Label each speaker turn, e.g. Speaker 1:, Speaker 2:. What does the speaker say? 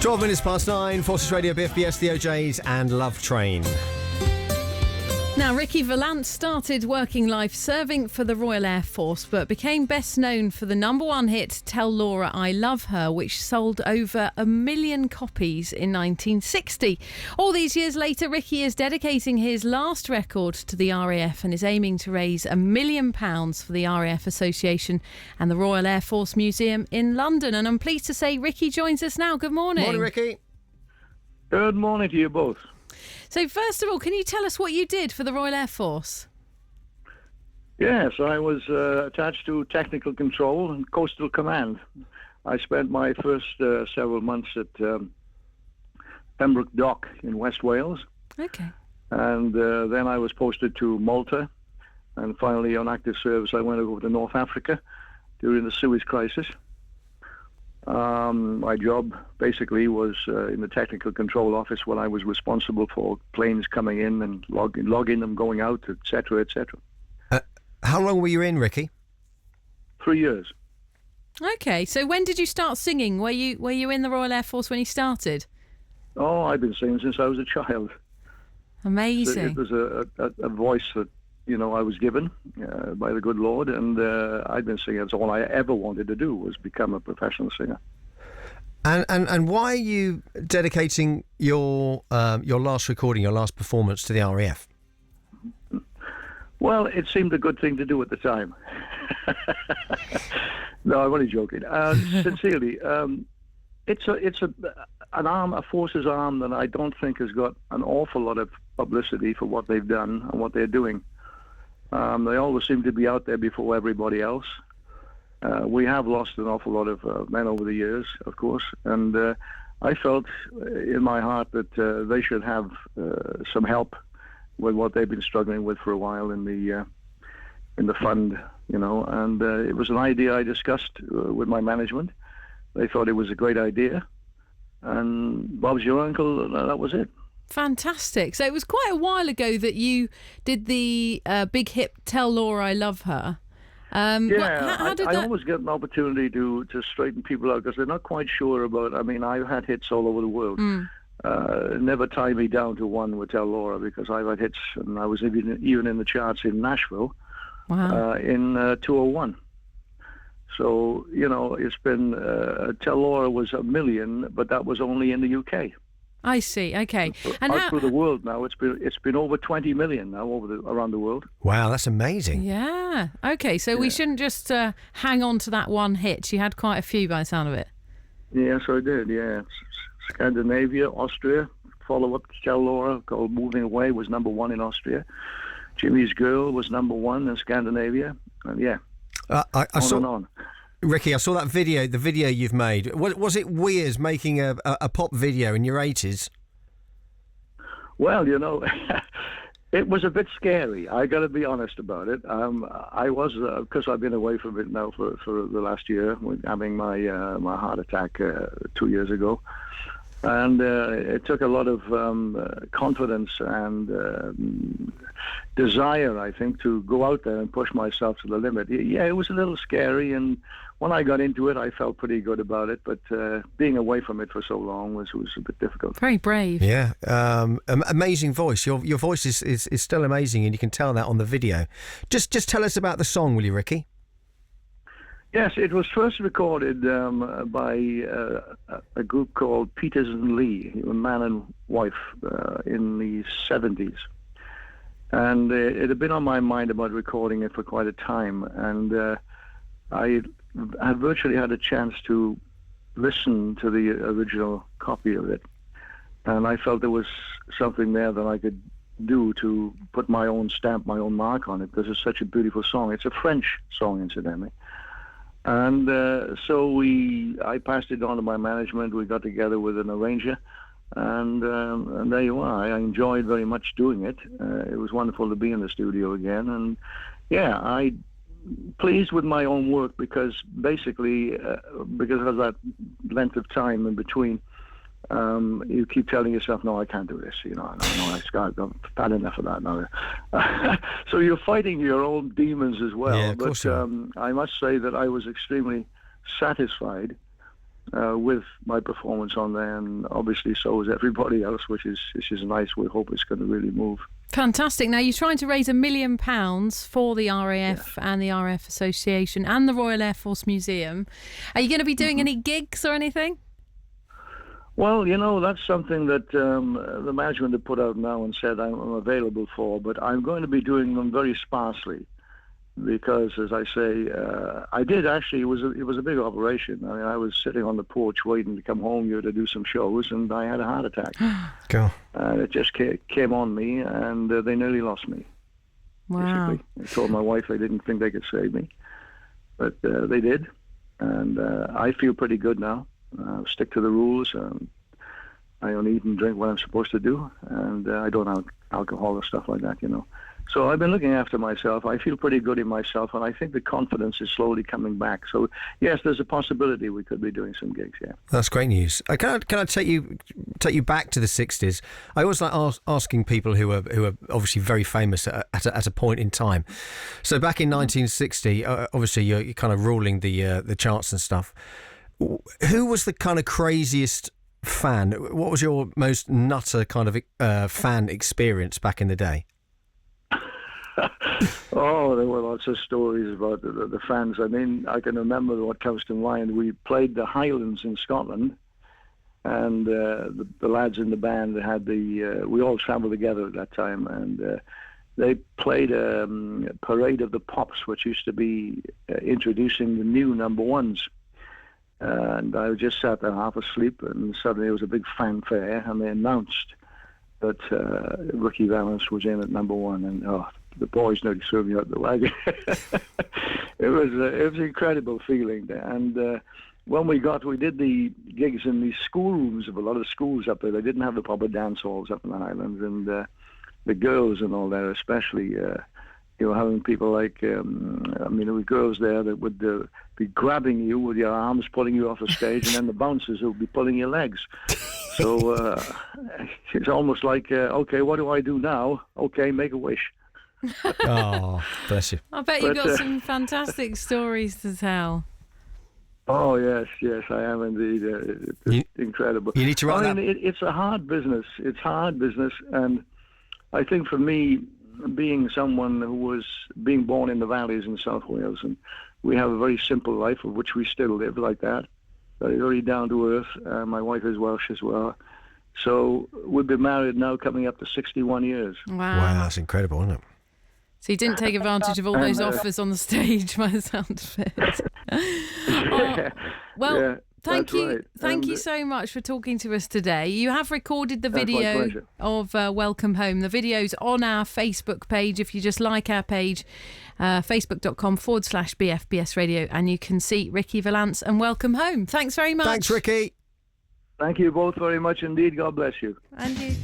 Speaker 1: 12 minutes past 9, Forces Radio, BFBS, the OJs and Love Train.
Speaker 2: Now, Ricky Valance started working life serving for the Royal Air Force, but became best known for the number one hit, Tell Laura I Love Her, which sold over 1 million copies in 1960. All these years later, Ricky is dedicating his last record to the RAF and is aiming to raise £1 million for the RAF Association and the Royal Air Force Museum in London. And I'm pleased to say Ricky joins us now. Good morning.
Speaker 1: Morning, Ricky.
Speaker 3: Good morning to you both.
Speaker 2: So first of all, can you tell us what you did for the Royal Air Force?
Speaker 3: Yes, I was attached to Technical Control and Coastal Command. I spent my first several months at Pembroke Dock in West Wales.
Speaker 2: Okay.
Speaker 3: And then I was posted to Malta. And finally, on active service, I went over to North Africa during the Suez Crisis. My job basically was in the technical control office, where I was responsible for planes coming in and logging them, going out, etc., etc.
Speaker 1: How long were you in, Ricky?
Speaker 3: 3 years.
Speaker 2: Okay, so when did you start singing? Were you in the Royal Air Force when you started?
Speaker 3: Oh, I've been singing since I was a child.
Speaker 2: Amazing.
Speaker 3: It was a voice that, I was given by the good Lord, and I've been singing. That's all I ever wanted to do, was become a professional singer.
Speaker 1: And why are you dedicating your last recording, your last performance to the RAF?
Speaker 3: Well, it seemed a good thing to do at the time. No, I'm only joking. Sincerely, it's a forces arm that I don't think has got an awful lot of publicity for what they've done and what they're doing. They always seem to be out there before everybody else. We have lost an awful lot of men over the years, of course, and I felt in my heart that they should have some help with what they've been struggling with for a while in the fund, and it was an idea I discussed with my management. They thought it was a great idea, and Bob's your uncle, that was it.
Speaker 2: Fantastic. So it was quite a while ago that you did the big hit Tell Laura I Love Her.
Speaker 3: I always get an opportunity to straighten people out, because they're not quite sure about. I mean, I've had hits all over the world. Never tie me down to one with Tell Laura, because I've had hits, and I was even in the charts in Nashville.
Speaker 2: Wow.
Speaker 3: In 201. So, it's been, Tell Laura was 1 million, but that was only in the UK.
Speaker 2: I see. Okay.
Speaker 3: And out through the world now, it's been over 20 million now around the world.
Speaker 1: Wow, that's amazing.
Speaker 2: Yeah. Okay, so we shouldn't just hang on to that one hit. You had quite a few by the sound of it.
Speaker 3: Yes, I did, yeah. Scandinavia, Austria, follow-up to Tell Laura called Movin Away was number 1 in Austria. Jimmy's Girl was number 1 in Scandinavia. And
Speaker 1: I saw,
Speaker 3: and on.
Speaker 1: Ricky, I saw that video, the video you've made. Was it weird making a pop video in your 80s?
Speaker 3: Well, it was a bit scary. I got to be honest about it. I was, because I've been away from it now for the last year, having my heart attack 2 years ago. And it took a lot of confidence and desire, I think, to go out there and push myself to the limit. Yeah, it was a little scary, and when I got into it, I felt pretty good about it. But being away from it for so long was a bit difficult.
Speaker 2: Very brave.
Speaker 1: Yeah, amazing voice. Your voice is still amazing, and you can tell that on the video. Just tell us about the song, will you, Ricky?
Speaker 3: Yes, it was first recorded by a group called Peters and Lee, a man and wife, in the 70s. And it had been on my mind about recording it for quite a time. And I had virtually had a chance to listen to the original copy of it. And I felt there was something there that I could do to put my own stamp, my own mark on it, because it's such a beautiful song. It's a French song, incidentally. And so I passed it on to my management. We got together with an arranger, and there you are. I enjoyed very much doing it. It was wonderful to be in the studio again. And yeah, I pleased with my own work, because basically, because of that length of time in between, you keep telling yourself, no, I can't do this. I've had enough of that now. So you're fighting your own demons as well.
Speaker 1: Yeah, of course.
Speaker 3: I must say that I was extremely satisfied with my performance on there, and obviously so is everybody else, which is nice. We hope it's going to really move.
Speaker 2: Fantastic. Now, you're trying to raise £1 million for the RAF and the RAF Association and the Royal Air Force Museum. Are you going to be doing any gigs or anything?
Speaker 3: Well, that's something that the management have put out now and said I'm available for, but I'm going to be doing them very sparsely because, as I say, I did actually, it was a big operation. I mean, I was sitting on the porch waiting to come home here to do some shows, and I had a heart attack.
Speaker 1: Go.
Speaker 3: And it just came on me, and they nearly lost me.
Speaker 2: Wow.
Speaker 3: Basically. I told my wife I didn't think they could save me, but they did, and I feel pretty good now. Stick to the rules. I only eat and drink what I'm supposed to do, and I don't have alcohol or stuff like that, So I've been looking after myself. I feel pretty good in myself, and I think the confidence is slowly coming back. So, yes, there's a possibility we could be doing some gigs, yeah.
Speaker 1: That's great news. Can I take you back to the 60s? I always like asking people who are obviously very famous at a point in time. So back in 1960, obviously you're kind of ruling the charts and stuff. Who was the kind of craziest fan? What was your most nutter kind of fan experience back in the day?
Speaker 3: Oh, there were lots of stories about the fans. I mean, I can remember what comes to mind. We played the Highlands in Scotland, and the lads in the band had we all travelled together at that time, and they played a Parade of the Pops, which used to be introducing the new number ones. And I just sat there half asleep, and suddenly there was a big fanfare, and they announced that Ricky Valance was in at number one, and the boys nearly threw me out the wagon. It was an incredible feeling. And when we did the gigs in the schoolrooms of a lot of schools up there. They didn't have the proper dance halls up in the Highlands, and the girls and all that, especially. Having people like, there were girls there that would be grabbing you with your arms, pulling you off the stage, and then the bouncers would be pulling your legs. So it's almost like, okay, what do I do now? Okay, make a wish.
Speaker 1: Oh, bless you.
Speaker 2: I bet you've got some fantastic stories to tell.
Speaker 3: Oh, yes, I am indeed. It's incredible.
Speaker 1: You need to write that.
Speaker 3: It's a hard business. It's hard business, and I think for me, being someone who was being born in the valleys in South Wales, and we have a very simple life, of which we still live like that, very down to earth. My wife is Welsh as well. So we've been married now coming up to 61 years.
Speaker 2: Wow,
Speaker 1: that's incredible, isn't it?
Speaker 2: So you didn't take advantage of all those offers on the stage by the sound of it. Thank you.
Speaker 3: Right.
Speaker 2: Thank you so much for talking to us today. You have recorded the video of Welcome Home. The video's on our Facebook page. If you just like our page, facebook.com/BFBS Radio, and you can see Ricky Valance and Welcome Home. Thanks very much.
Speaker 1: Thanks, Ricky.
Speaker 3: Thank you both very much indeed. God bless you.
Speaker 2: And you.